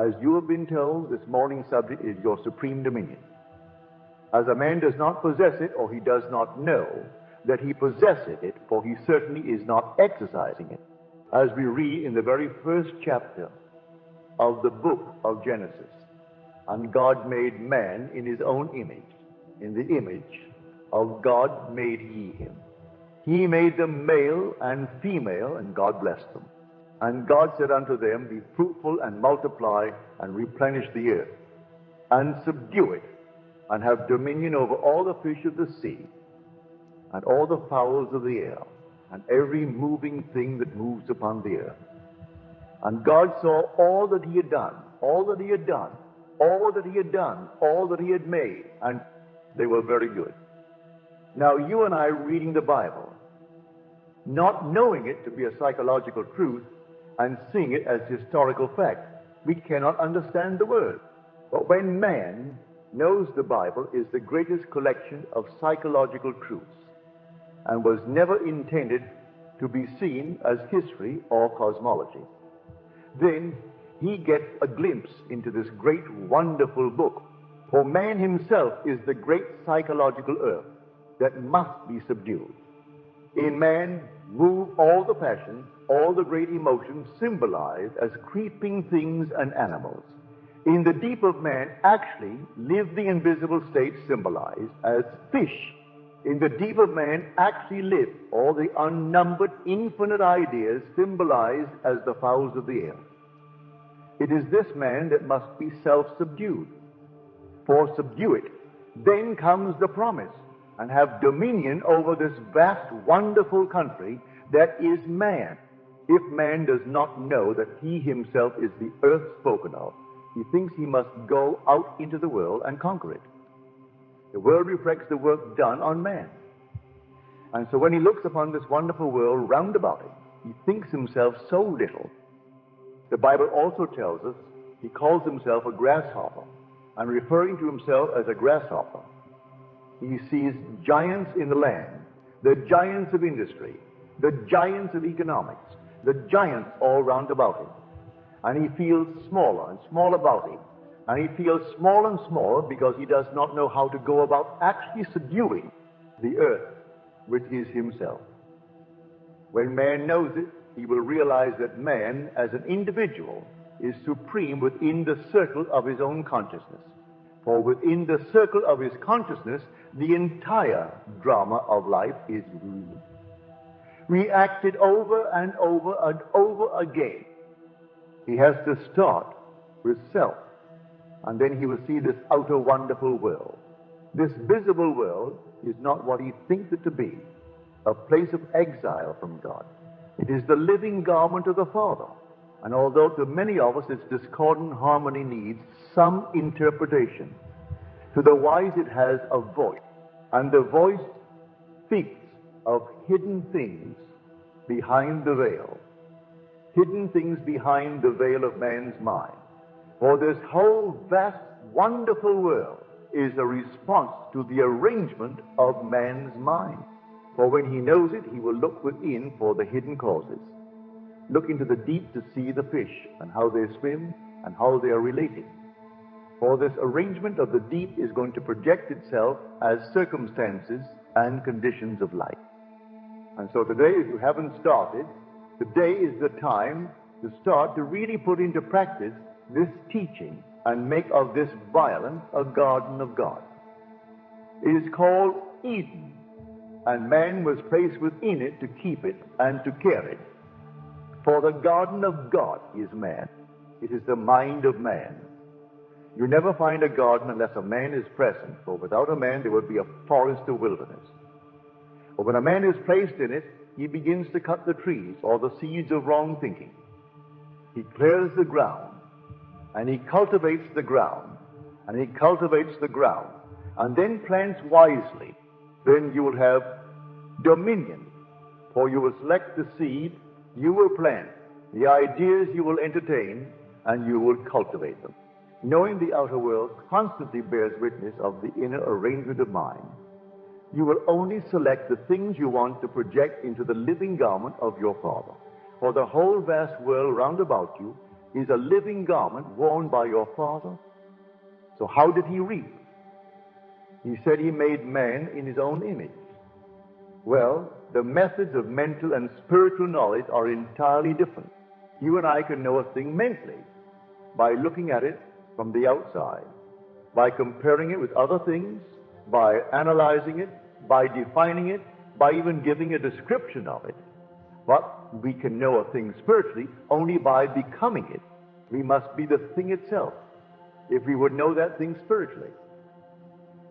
As you have been told, this morning's subject is your supreme dominion. As a man does not possess it, or he does not know that he possesses it, for he certainly is not exercising it. As we read in the very first chapter of the book of Genesis, and God made man in his own image. In the image of God made he him. He made them male and female, and God blessed them. And God said unto them, Be fruitful and multiply and replenish the earth, and subdue it, and have dominion over all the fish of the sea, and all the fowls of the air, and every moving thing that moves upon the earth. And God saw all that he had done, all that he had done, all that he had done, all that he had made, and they were very good. Now you and I reading the Bible, not knowing it to be a psychological truth, and seeing it as historical fact, we cannot understand the word. But when man knows the Bible is the greatest collection of psychological truths, and was never intended to be seen as history or cosmology, then he gets a glimpse into this great, wonderful book. For man himself is the great psychological earth that must be subdued. In man move all the passions, all the great emotions symbolized as creeping things and animals. In the deep of man actually live the invisible states symbolized as fish. In the deep of man actually live all the unnumbered infinite ideas symbolized as the fowls of the air. It is this man that must be self-subdued. For subdue it, then comes the promise, and have dominion over this vast, wonderful country that is man. If man does not know that he himself is the earth spoken of, he thinks he must go out into the world and conquer it. The world reflects the work done on man. And so when he looks upon this wonderful world round about him, he thinks himself so little. The Bible also tells us he calls himself a grasshopper, and referring to himself as a grasshopper, he sees giants in the land, the giants of industry, the giants of economics, the giants all round about him. And he feels smaller and smaller about him. And he feels small and small because he does not know how to go about actually subduing the earth, which is himself. When man knows it, he will realize that man, as an individual, is supreme within the circle of his own consciousness. For within the circle of his consciousness, the entire drama of life is reacted over and over and over again. He has to start with self, and then he will see this outer wonderful world. This visible world is not what he thinks it to be, a place of exile from God. It is the living garment of the Father. And although to many of us its discordant harmony needs some interpretation, to the wise it has a voice. And the voice speaks of hidden things behind the veil. Hidden things behind the veil of man's mind. For this whole vast, wonderful world is a response to the arrangement of man's mind. For when he knows it, he will look within for the hidden causes. Look into the deep to see the fish and how they swim and how they are related. For this arrangement of the deep is going to project itself as circumstances and conditions of life. And so today, if you haven't started, today is the time to start to really put into practice this teaching and make of this violence a garden of God. It is called Eden, and man was placed within it to keep it and to care it. For the garden of God is man. It is the mind of man. You never find a garden unless a man is present, for without a man there would be a forest or wilderness. But when a man is placed in it, he begins to cut the trees or the seeds of wrong thinking. He clears the ground, and he cultivates the ground, and he cultivates the ground, and then plants wisely. Then you will have dominion, for you will select the seed, you will plant, the ideas you will entertain, and you will cultivate them. Knowing the outer world constantly bears witness of the inner arrangement of mind. You will only select the things you want to project into the living garment of your Father. For the whole vast world round about you is a living garment worn by your Father. So how did he reap? He said he made man in his own image. Well, the methods of mental and spiritual knowledge are entirely different. You and I can know a thing mentally by looking at it from the outside, by comparing it with other things, by analyzing it, by defining it, by even giving a description of it. But we can know a thing spiritually only by becoming it. We must be the thing itself if we would know that thing spiritually.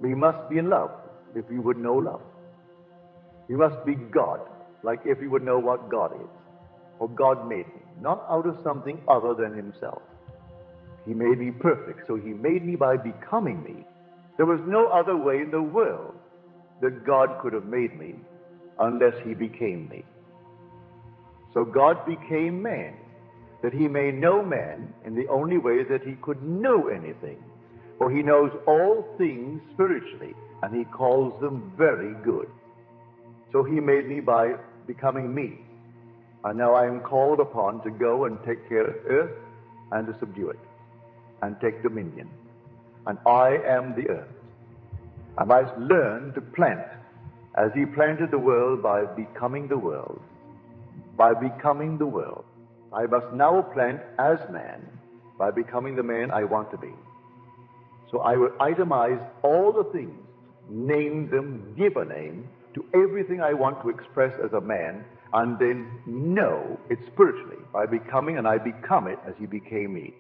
We must be in love if we would know love. We must be God, like if we would know what God is. For God made me, not out of something other than himself. He made me perfect, so he made me by becoming me. There was no other way in the world that God could have made me unless he became me. So God became man, that he may know man in the only way that he could know anything. For he knows all things spiritually, and he calls them very good. So he made me by becoming me. And now I am called upon to go and take care of earth and to subdue it and take dominion. And I am the earth. I must learn to plant as he planted the world by becoming the world. By becoming the world. I must now plant as man by becoming the man I want to be. So I will itemize all the things, name them, give a name to everything I want to express as a man, and then know it spiritually by becoming, and I become it as he became me.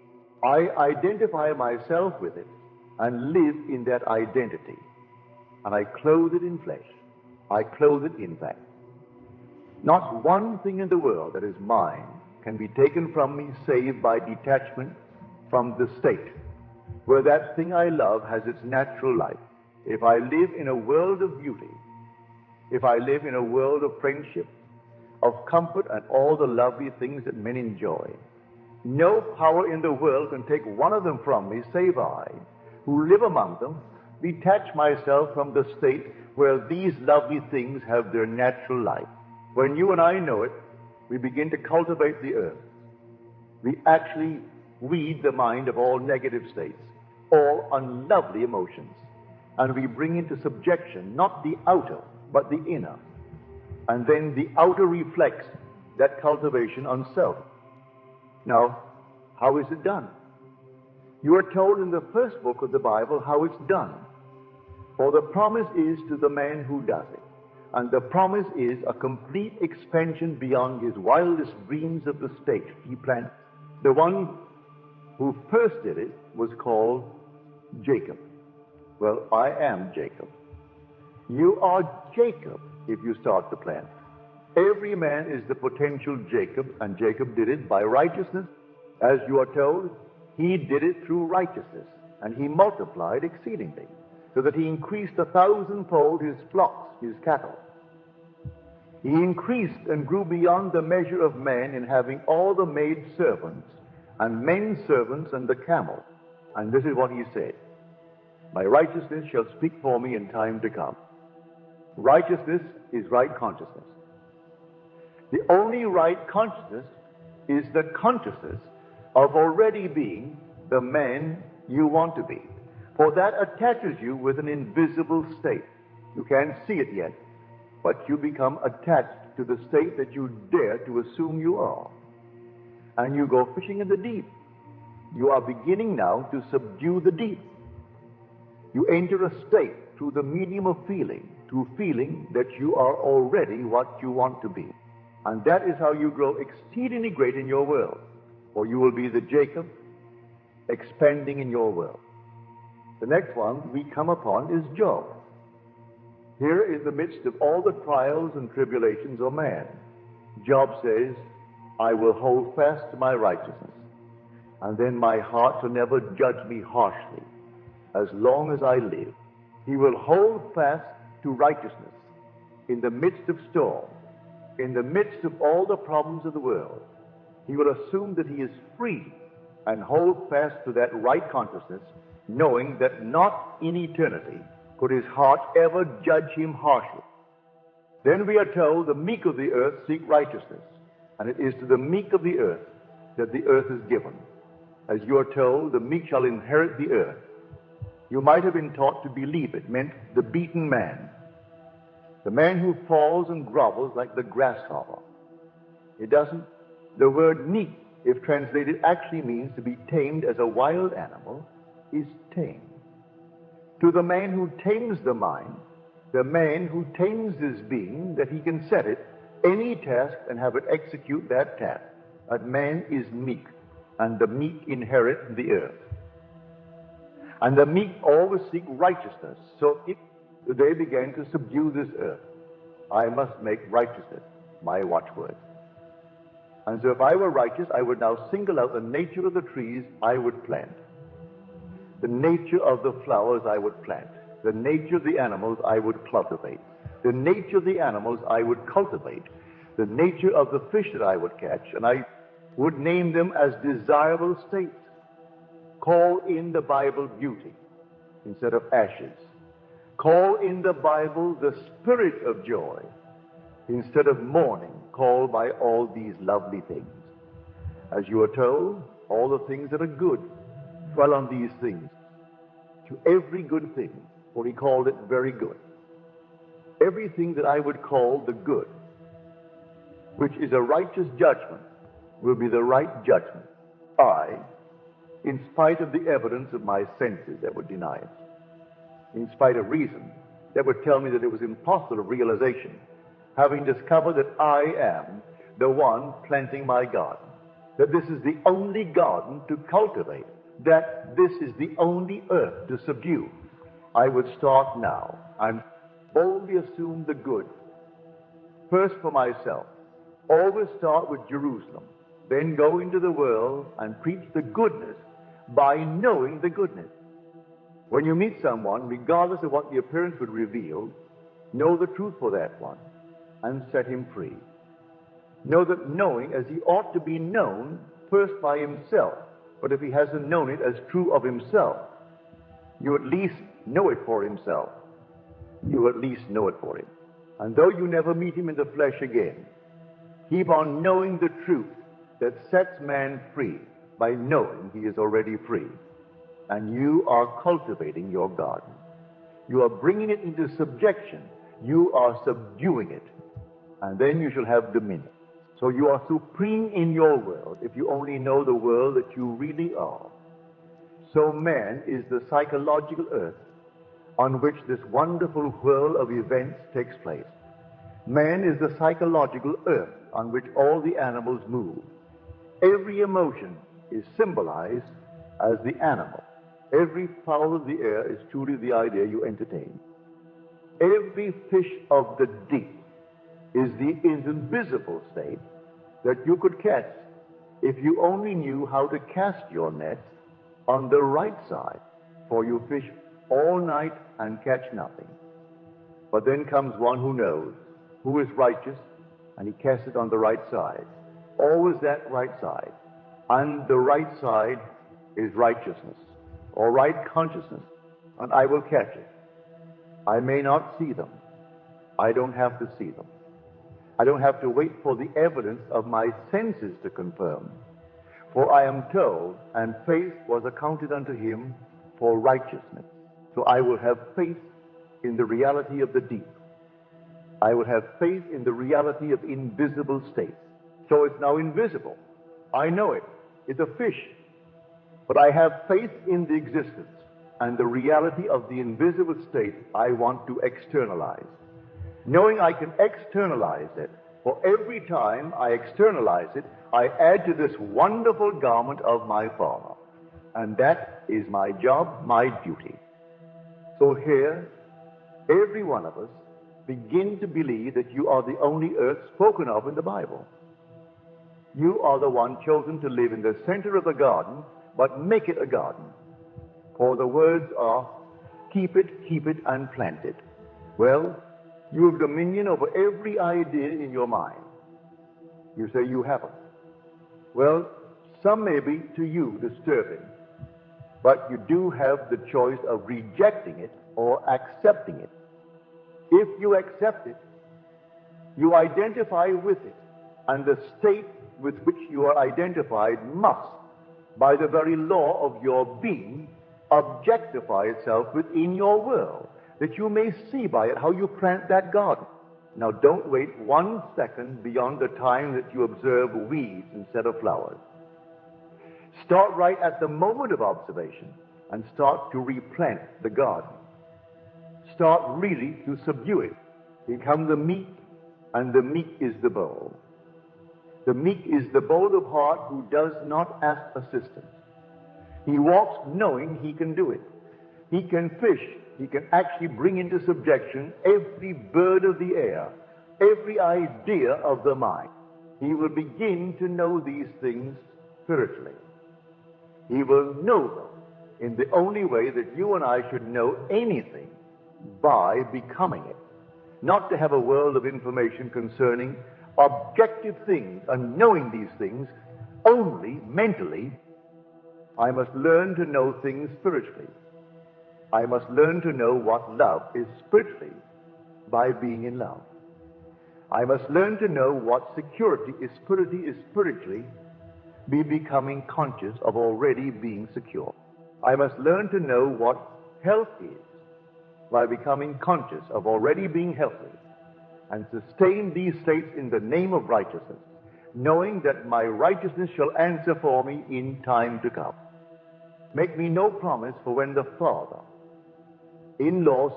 I identify myself with it and live in that identity. And I clothe it in flesh. I clothe it in fact. Not one thing in the world that is mine can be taken from me save by detachment from the state where that thing I love has its natural life. If I live in a world of beauty, if I live in a world of friendship, of comfort and all the lovely things that men enjoy, no power in the world can take one of them from me save I, who live among them, detach myself from the state where these lovely things have their natural life. When you and I know it, we begin to cultivate the earth. We actually weed the mind of all negative states, all unlovely emotions, and we bring into subjection not the outer, but the inner. And then the outer reflects that cultivation on self. Now, how is it done? You are told in the first book of the Bible how it's done. For the promise is to the man who does it. And the promise is a complete expansion beyond his wildest dreams of the state he planted. The one who first did it was called Jacob. Well, I am Jacob. You are Jacob if you start the plant. Every man is the potential Jacob, and Jacob did it by righteousness. As you are told, he did it through righteousness, and he multiplied exceedingly, so that he increased 1,000-fold his flocks, his cattle. He increased and grew beyond the measure of man in having all the maid servants, and men servants, and the camel. And this is what he said: my righteousness shall speak for me in time to come. Righteousness is right consciousness. The only right consciousness is the consciousness of already being the man you want to be. For that attaches you with an invisible state. You can't see it yet, but you become attached to the state that you dare to assume you are. And you go fishing in the deep. You are beginning now to subdue the deep. You enter a state through the medium of feeling, through feeling that you are already what you want to be. And that is how you grow exceedingly great in your world. For you will be the Jacob expanding in your world. The next one we come upon is Job. Here in the midst of all the trials and tribulations of man, Job says, I will hold fast to my righteousness, and then my heart shall never judge me harshly as long as I live. He will hold fast to righteousness in the midst of storm, in the midst of all the problems of the world. He will assume that he is free and hold fast to that right consciousness, knowing that not in eternity could his heart ever judge him harshly. Then we are told the meek of the earth seek righteousness, and it is to the meek of the earth that the earth is given. As you are told, the meek shall inherit the earth. You might have been taught to believe it meant the beaten man, the man who falls and grovels like the grasshopper. It doesn't. The word meek, if translated, actually means to be tamed as a wild animal is tamed. To the man who tames the mind, the man who tames his being, that he can set it any task and have it execute that task, that man is meek, and the meek inherit the earth. And the meek always seek righteousness, so they began to subdue this earth. I must make righteousness my watchword. And so if I were righteous, I would now single out the nature of the trees I would plant, the nature of the flowers I would plant, the nature of the animals I would cultivate, the nature of the animals I would cultivate, the nature of the fish that I would catch, and I would name them as desirable states. Call in the Bible beauty instead of ashes. Call in the Bible the spirit of joy instead of mourning, called by all these lovely things. As you are told, all the things that are good dwell on these things. To every good thing, for he called it very good. Everything that I would call the good, which is a righteous judgment, will be the right judgment. In spite of the evidence of my senses that would deny it, in spite of reason that would tell me that it was impossible of realization, having discovered that I am the one planting my garden, that this is the only garden to cultivate, that this is the only earth to subdue, I would start now and boldly assume the good, first for myself. Always start with Jerusalem, then go into the world and preach the goodness by knowing the goodness. When you meet someone, regardless of what the appearance would reveal, know the truth for that one and set him free. Know that knowing as he ought to be known first by himself, but if he hasn't known it as true of himself, you at least know it for himself. You at least know it for him. And though you never meet him in the flesh again, keep on knowing the truth that sets man free by knowing he is already free. And you are cultivating your garden. You are bringing it into subjection. You are subduing it. And then you shall have dominion. So you are supreme in your world if you only know the world that you really are. So man is the psychological earth on which this wonderful whirl of events takes place. Man is the psychological earth on which all the animals move. Every emotion is symbolized as the animal. Every fowl of the air is truly the idea you entertain. Every fish of the deep is the invisible state that you could catch if you only knew how to cast your net on the right side, for you fish all night and catch nothing. But then comes one who knows, who is righteous, and he casts it on the right side. Always that right side. And the right side is righteousness, or right consciousness, and I will catch it. I may not see them. I don't have to see them. I don't have to wait for the evidence of my senses to confirm. For I am told, and faith was accounted unto him for righteousness. So I will have faith in the reality of the deep. I will have faith in the reality of invisible states. So it's now invisible. I know it. It's a fish. But I have faith in the existence and the reality of the invisible state I want to externalize. Knowing I can externalize it, for every time I externalize it, I add to this wonderful garment of my Father. And that is my job, my duty. So here, every one of us begin to believe that you are the only earth spoken of in the Bible. You are the one chosen to live in the center of the garden, but make it a garden. For the words are, keep it, and plant it. Well, you have dominion over every idea in your mind. You say you haven't. Well, some may be to you disturbing, but you do have the choice of rejecting it or accepting it. If you accept it, you identify with it, and the state with which you are identified must, by the very law of your being, objectify itself within your world, that you may see by it how you plant that garden. Now, don't wait 1 second beyond the time that you observe weeds instead of flowers. Start right at the moment of observation and start to replant the garden. Start really to subdue it. Become the meek, and the meek is the bold. The meek is the bold of heart who does not ask assistance. He walks knowing he can do it. He can fish. He can actually bring into subjection every bird of the air, every idea of the mind. He will begin to know these things spiritually. He will know them in the only way that you and I should know anything, by becoming it. Not to have a world of information concerning objective things and knowing these things only mentally. I must learn to know things spiritually. I must learn to know what love is spiritually by being in love. I must learn to know what security is spiritually by becoming conscious of already being secure. I must learn to know what health is by becoming conscious of already being healthy, and sustain these states in the name of righteousness, knowing that my righteousness shall answer for me in time to come. Make me no promise, for when the father-in-law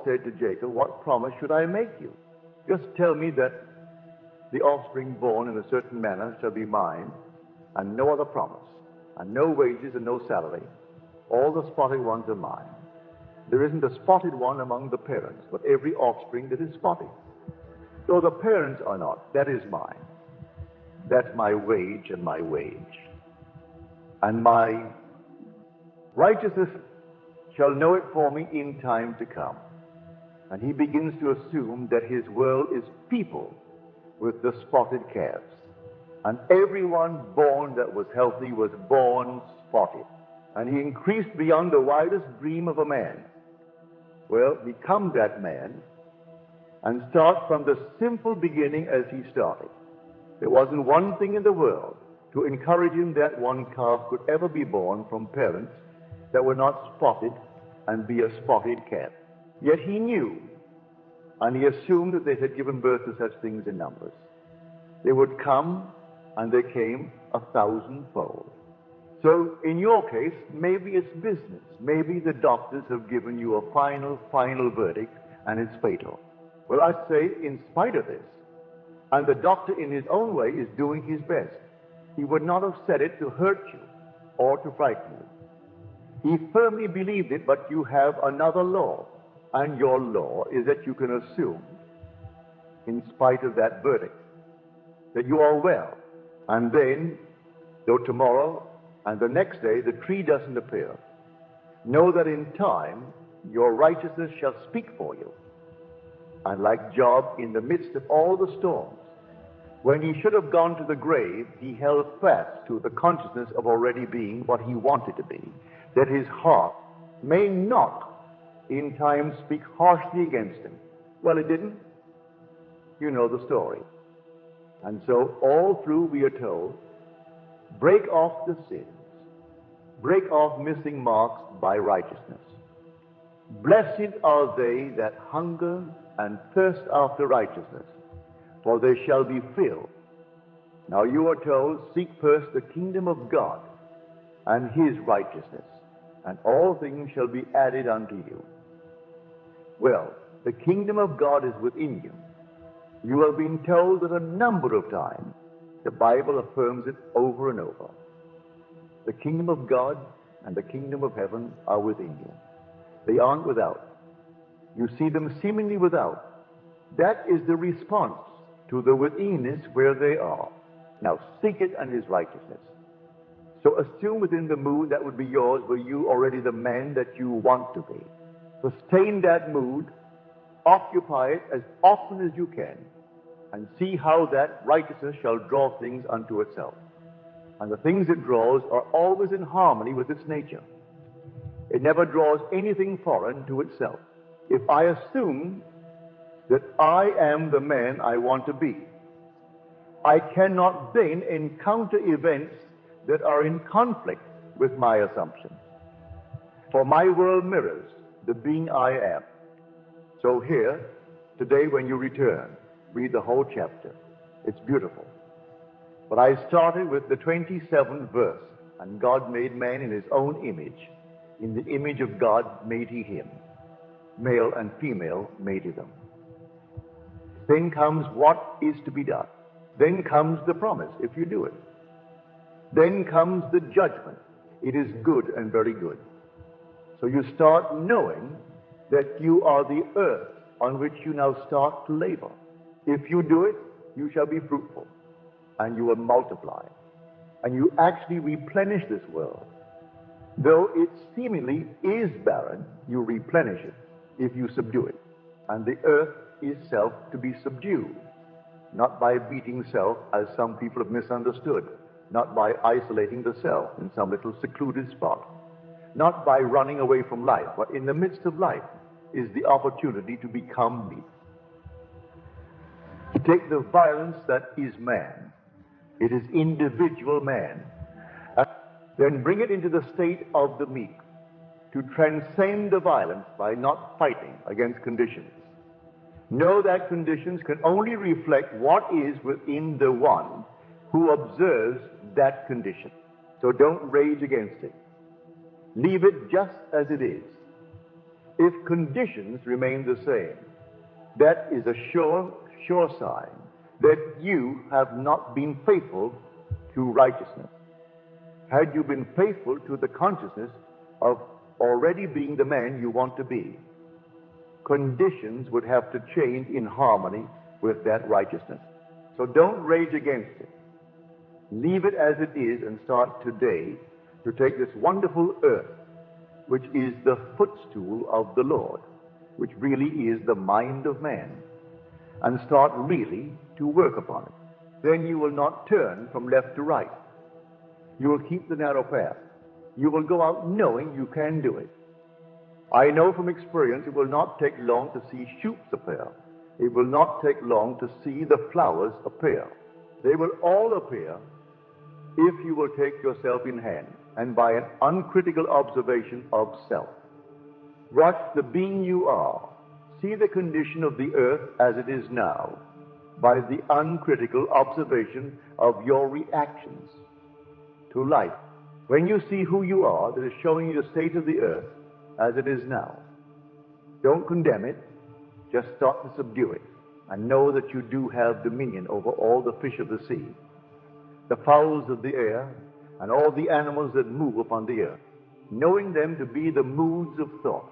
said to Jacob, what promise should I make you? Just tell me that the offspring born in a certain manner shall be mine, and no other promise, and no wages and no salary. All the spotted ones are mine. There isn't a spotted one among the parents, but every offspring that is spotted. Though the parents are not, that is mine. That's my wage and my wage. And my righteousness shall know it for me in time to come. And he begins to assume that his world is people with the spotted calves. And everyone born that was healthy was born spotted. And he increased beyond the wildest dream of a man. Well, become that man and start from the simple beginning as he started. There wasn't one thing in the world to encourage him that one calf could ever be born from parents that were not spotted and be a spotted calf. Yet he knew, and he assumed that they had given birth to such things in numbers. They would come, and they came 1,000-fold. So in your case, maybe it's business. Maybe the doctors have given you a final verdict, and it's fatal. Well, I say, in spite of this, and the doctor in his own way is doing his best, he would not have said it to hurt you or to frighten you. He firmly believed it, but you have another law, and your law is that you can assume, in spite of that verdict, that you are well. And then, though tomorrow and the next day the tree doesn't appear, know that in time your righteousness shall speak for you. And like Job, in the midst of all the storms, when he should have gone to the grave, he held fast to the consciousness of already being what he wanted to be, that his heart may not in time speak harshly against him. Well, it didn't. You know the story. And so all through we are told, break off the sins, break off missing marks by righteousness. Blessed are they that hunger and thirst after righteousness, for they shall be filled. Now you are told, seek first the kingdom of God and his righteousness, and all things shall be added unto you. Well, the kingdom of God is within you. You have been told that a number of times. The Bible affirms it over and over. The kingdom of God and the kingdom of heaven are within you. They aren't without. You see them seemingly without. That is the response to the withinness where they are. Now seek it and his righteousness. So assume within the mood that would be yours, were you already the man that you want to be. Sustain that mood, occupy it as often as you can, and see how that righteousness shall draw things unto itself. And the things it draws are always in harmony with its nature. It never draws anything foreign to itself. If I assume that I am the man I want to be, I cannot then encounter events that are in conflict with my assumptions. For my world mirrors the being I am. So here, today when you return, read the whole chapter. It's beautiful. But I started with the 27th verse, and God made man in his own image. In the image of God made he him. Male and female made he them. Then comes what is to be done. Then comes the promise, if you do it. Then comes the judgment. It is good and very good. So you start knowing that you are the earth on which you now start to labor. If you do it, you shall be fruitful, and you will multiply, and you actually replenish this world. Though it seemingly is barren, you replenish it if you subdue it. And the earth is self to be subdued, not by beating self as some people have misunderstood, not by isolating the self in some little secluded spot, not by running away from life, but in the midst of life is the opportunity to become me. To take the violence that is man, it is individual man, and then bring it into the state of the meek, to transcend the violence by not fighting against conditions. Know that conditions can only reflect what is within the one who observes that condition. So don't rage against it. Leave it just as it is. If conditions remain the same, that is a sure sign that you have not been faithful to righteousness. Had you been faithful to the consciousness of already being the man you want to be, conditions would have to change in harmony with that righteousness. So don't rage against it. Leave it as it is and start today to take this wonderful earth, which is the footstool of the Lord, which really is the mind of man, and start really to work upon it. Then you will not turn from left to right. You will keep the narrow path. You will go out knowing you can do it. I know from experience it will not take long to see shoots appear. It will not take long to see the flowers appear. They will all appear if you will take yourself in hand and by an uncritical observation of self. Watch the being you are. See the condition of the earth as it is now by the uncritical observation of your reactions to life. When you see who you are, that is showing you the state of the earth as it is now. Don't condemn it, just start to subdue it, and know that you do have dominion over all the fish of the sea, the fowls of the air, and all the animals that move upon the earth, knowing them to be the moods of thought,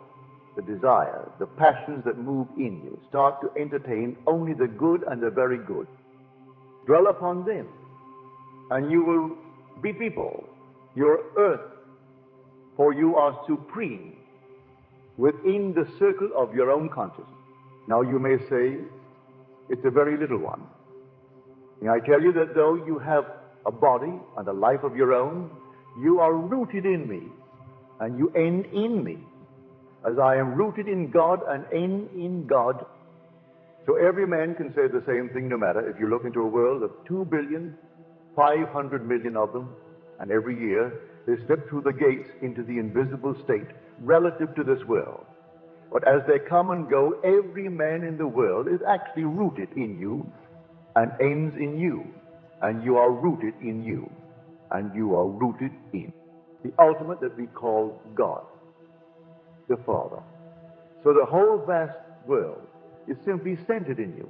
the desires, the passions that move in you. Start to entertain only the good and the very good. Dwell upon them, and you will be people. Your earth, for you are supreme within the circle of your own consciousness. Now you may say, it's a very little one. And I tell you that though you have a body and a life of your own, you are rooted in me, and you end in me, as I am rooted in God and end in God. So every man can say the same thing, no matter if you look into a world of 2,500,000,000 of them, and every year they slip through the gates into the invisible state relative to this world. But as they come and go, every man in the world is actually rooted in you and ends in you. And you are rooted in you, and you are rooted in the ultimate that we call God, the Father. So the whole vast world is simply centered in you.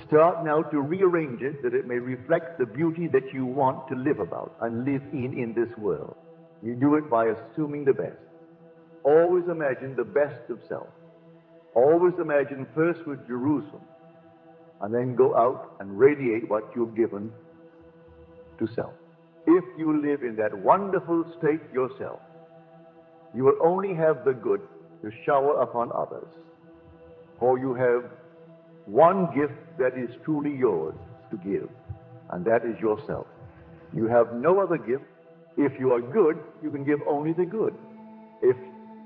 Start now to rearrange it that it may reflect the beauty that you want to live about and live in this world. You do it by assuming the best. Always imagine the best of self. Always imagine first with Jerusalem, and then go out and radiate what you've given to self. If you live in that wonderful state yourself, you will only have the good to shower upon others. For you have one gift that is truly yours to give, and that is yourself. You have no other gift. If you are good, you can give only the good. If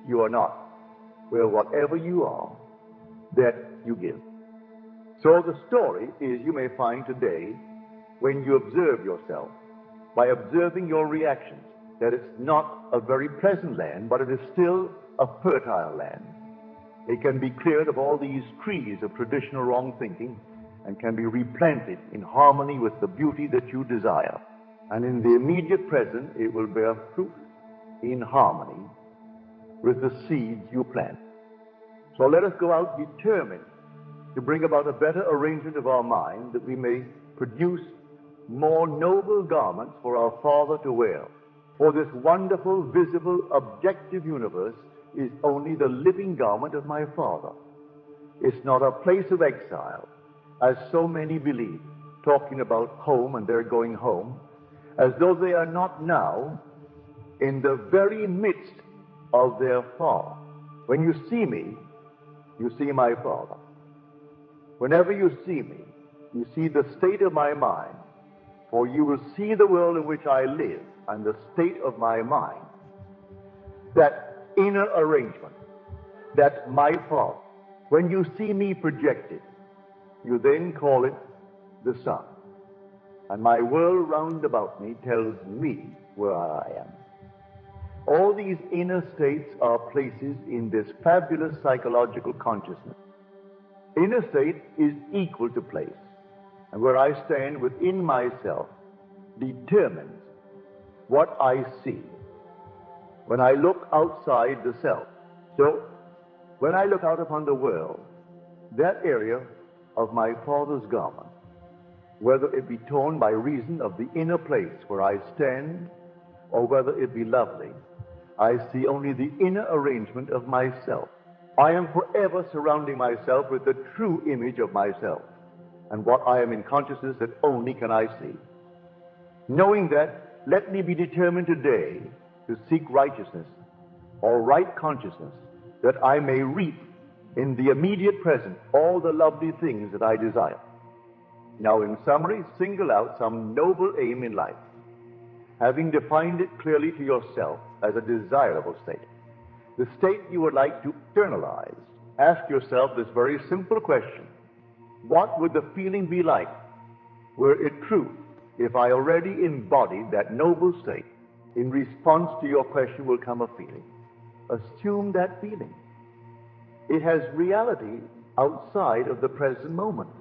you are not, well, whatever you are, that you give. So the story is, you may find today, when you observe yourself, by observing your reactions, that it's not a very pleasant land, but it is still a fertile land. It can be cleared of all these trees of traditional wrong thinking and can be replanted in harmony with the beauty that you desire. And in the immediate present, it will bear fruit in harmony with the seeds you plant. So let us go out determined to bring about a better arrangement of our mind, that we may produce more noble garments for our Father to wear. For this wonderful, visible, objective universe is only the living garment of my Father. It's not a place of exile, as so many believe, talking about home and they're going home, as though they are not now in the very midst of their Father. When you see me, you see my Father. Whenever you see me, you see the state of my mind, for you will see the world in which I live and the state of my mind. That inner arrangement, that's my Father. When you see me projected, you then call it the sun. And my world round about me tells me where I am. All these inner states are places in this fabulous psychological consciousness. Inner state is equal to place, and where I stand within myself determines what I see when I look outside the self. So, when I look out upon the world, that area of my Father's garment, whether it be torn by reason of the inner place where I stand, or whether it be lovely, I see only the inner arrangement of myself. I am forever surrounding myself with the true image of myself, and what I am in consciousness that only can I see. Knowing that, let me be determined today to seek righteousness or right consciousness, that I may reap in the immediate present all the lovely things that I desire. Now, in summary, single out some noble aim in life, having defined it clearly to yourself as a desirable state. The state you would like to internalize. Ask yourself this very simple question: what would the feeling be like were it true if I already embodied that noble state? In response to your question will come a feeling. Assume that feeling. It has reality outside of the present moment.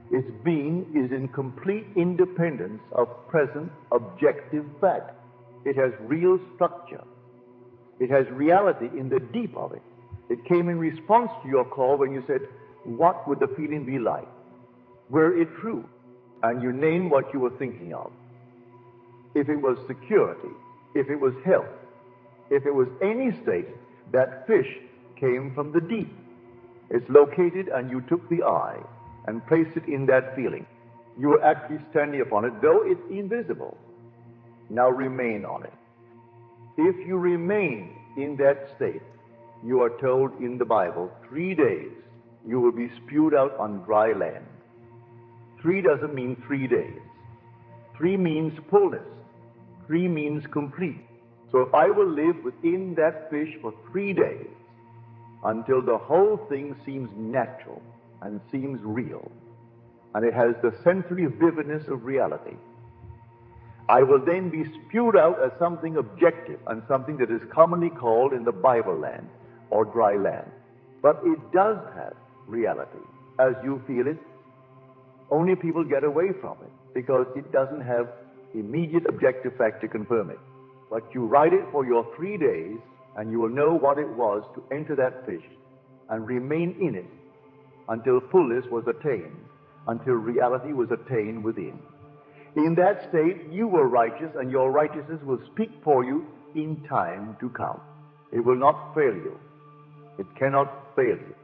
Its being is in complete independence of present objective fact. It has real structure. It has reality in the deep of it. It came in response to your call when you said, what would the feeling be like were it true? And you named what you were thinking of. If it was security, if it was health, if it was any state, that fish came from the deep. It's located, and you took the eye and placed it in that feeling. You were actually standing upon it, though it's invisible. Now remain on it. If you remain in that state, you are told in the Bible, 3 days you will be spewed out on dry land. 3 doesn't mean 3 days. 3 means fullness. 3 means complete. So if I will live within that fish for 3 days, until the whole thing seems natural and seems real, and it has the sensory vividness of reality, I will then be spewed out as something objective and something that is commonly called in the Bible land or dry land. But it does have reality as you feel it. Only people get away from it because it doesn't have immediate objective fact to confirm it. But you write it for your 3 days, and you will know what it was to enter that fish and remain in it until fullness was attained, until reality was attained within. In that state, you were righteous, and your righteousness will speak for you in time to come. It will not fail you. It cannot fail you.